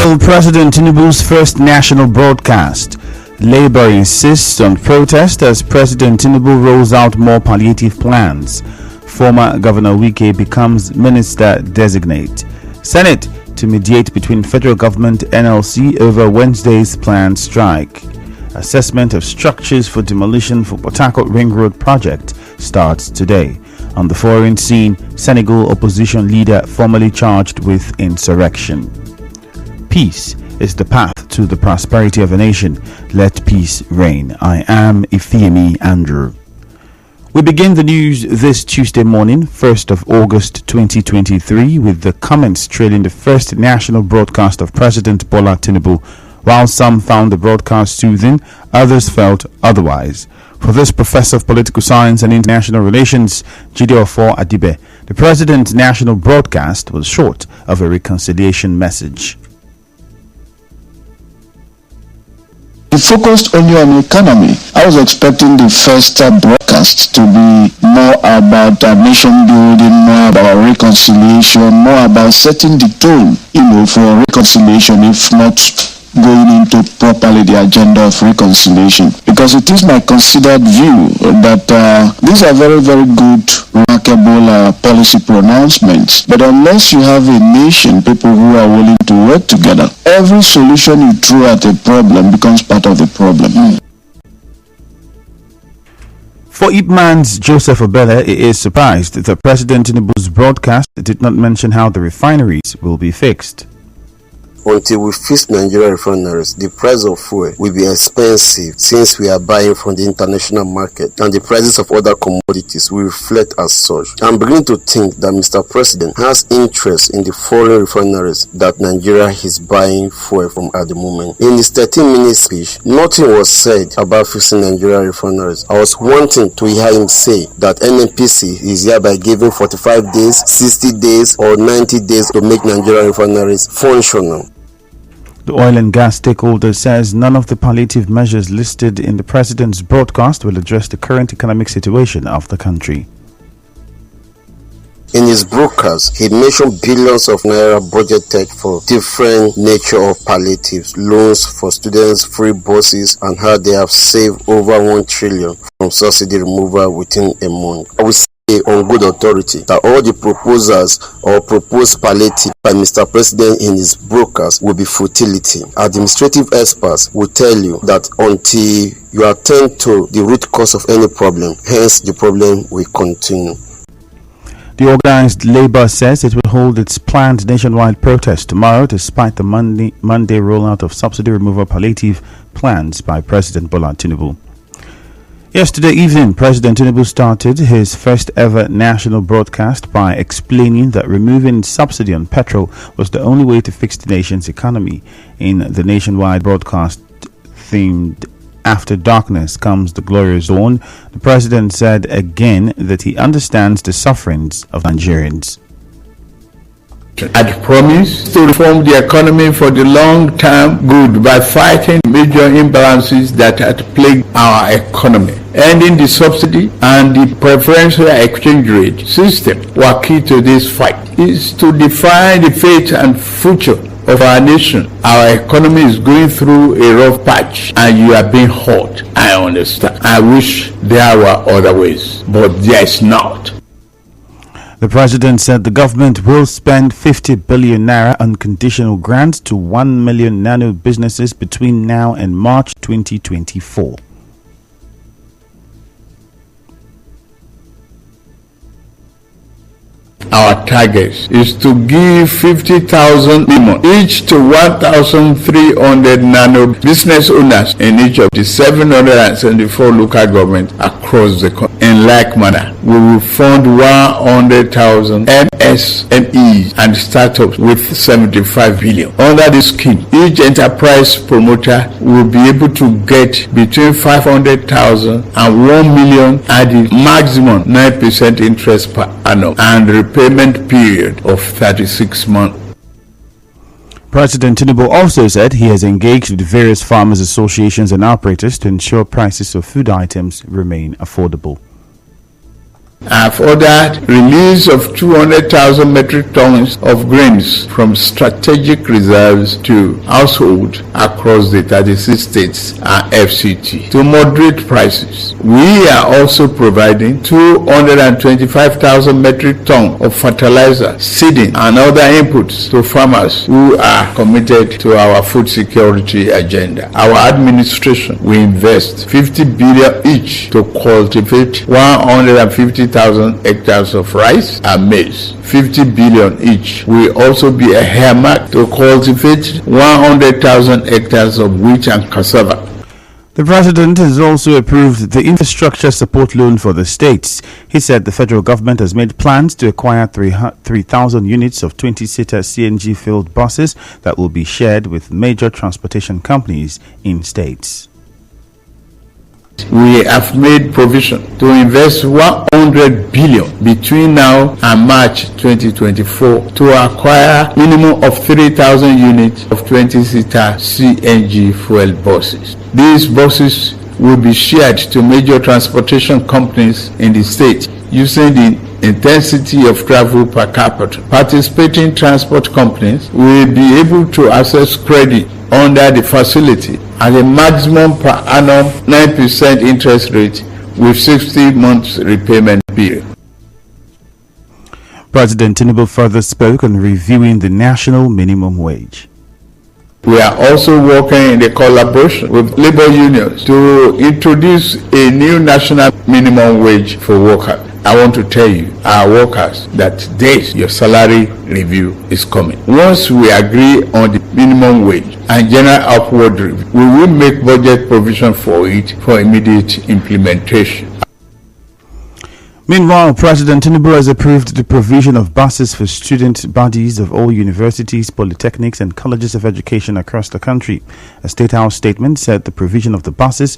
Hail President Tinubu's first national broadcast. Labour insists on protest as President Tinubu rolls out more palliative plans. Former Governor Wike becomes Minister Designate. Senate to mediate between federal government and NLC over Wednesday's planned strike. Assessment of structures for demolition for Port Harcourt Ring Road project starts today. On the foreign scene, Senegal opposition leader formally charged with insurrection. Peace is the path to the prosperity of a nation. Let peace reign. I am Ifeemi Andrew. We begin the news this Tuesday morning, 1st of August 2023, with the comments trailing the first national broadcast of President Bola Tinubu. While some found the broadcast soothing, others felt otherwise. For this Professor of Political Science and International Relations, Jideofor Adibe, the President's national broadcast was short of a reconciliation message. It focused only on economy. I was expecting the first broadcast to be more about nation building, more about reconciliation, more about setting the tone, for reconciliation, if not going into properly the agenda of reconciliation. Because it is my considered view that these are very, very good, remarkable policy pronouncements. But unless you have a nation, people who are willing to work together, every solution you throw at a problem becomes part of the problem. For Ipman's Joseph Obele, it is surprised that President Tinubu's broadcast did not mention how the refineries will be fixed. Until we fix Nigerian refineries, the price of fuel will be expensive since we are buying from the international market, and the prices of other commodities will reflect as such. I'm beginning to think that Mr. President has interest in the foreign refineries that Nigeria is buying fuel from at the moment. In his 13-minute speech, nothing was said about fixing Nigerian refineries. I was wanting to hear him say that NNPC is hereby given 45 days, 60 days, or 90 days to make Nigerian refineries functional. The oil and gas stakeholder says none of the palliative measures listed in the president's broadcast will address the current economic situation of the country. In his broadcast, he mentioned billions of naira budgeted for different nature of palliatives, loans for students, free buses, and how they have saved over 1 trillion from subsidy removal within a month. I will say on good authority that all the proposals or proposed palliative by Mr. President in his broadcast will be futility. Administrative experts will tell you that until you attend to the root cause of any problem, hence the problem will continue. The organized labor says it will hold its planned nationwide protest tomorrow despite the Monday rollout of subsidy removal palliative plans by President Bola Tinubu. Yesterday evening, President Tinubu started his first ever national broadcast by explaining that removing subsidy on petrol was the only way to fix the nation's economy. In the nationwide broadcast themed After Darkness Comes the Glorious Dawn, the President said again that he understands the sufferings of Nigerians. Had promised to reform the economy for the long-term good by fighting major imbalances that had plagued our economy. Ending the subsidy and the preferential exchange rate system were key to this fight. It is to define the fate and future of our nation. Our economy is going through a rough patch and you are being hurt. I understand. I wish there were other ways, but there is not. The president said the government will spend 50 billion naira on conditional grants to 1 million nano businesses between now and March 2024. Our target is to give 50,000 women, each to 1,300 nano business owners in each of the 774 local governments across the country. In like manner, we will fund 100,000 MSMEs and startups with 75 billion. Under this scheme, each enterprise promoter will be able to get between 500,000 and 1 million at the maximum 9% interest per annum and repayment period of 36 months. President Tinubu also said he has engaged with various farmers associations and operators to ensure prices of food items remain affordable. have ordered release of 200,000 metric tons of grains from strategic reserves to households across the 36 states and FCT to moderate prices. We are also providing 225,000 metric tons of fertilizer, seeding, and other inputs to farmers who are committed to our food security agenda. Our administration will invest 50 billion each to cultivate 150,000 hectares of rice and maize. 50 billion each will also be a earmark to cultivate 100,000 hectares of wheat and cassava. The president has also approved the infrastructure support loan for the states. He said the federal government has made plans to acquire 3,000 units of 20-seater CNG-filled buses that will be shared with major transportation companies in states. We have made provision to invest 100 billion between now and March 2024 to acquire minimum of 3,000 units of 20-seater CNG fuel buses. These buses will be shared to major transportation companies in the state using the intensity of travel per capita. Participating transport companies will be able to access credit under the facility at a maximum per annum 9% interest rate with 60 months repayment period. President Tinubu further spoke on reviewing the national minimum wage. We are also working in the collaboration with labor unions to introduce a new national minimum wage for workers. I want to tell you, our workers, that your salary review is coming. Once we agree on the minimum wage and general upward review, we will make budget provision for it for immediate implementation. Meanwhile, President Tinubu has approved the provision of buses for student bodies of all universities, polytechnics, and colleges of education across the country. A State House statement said the provision of the buses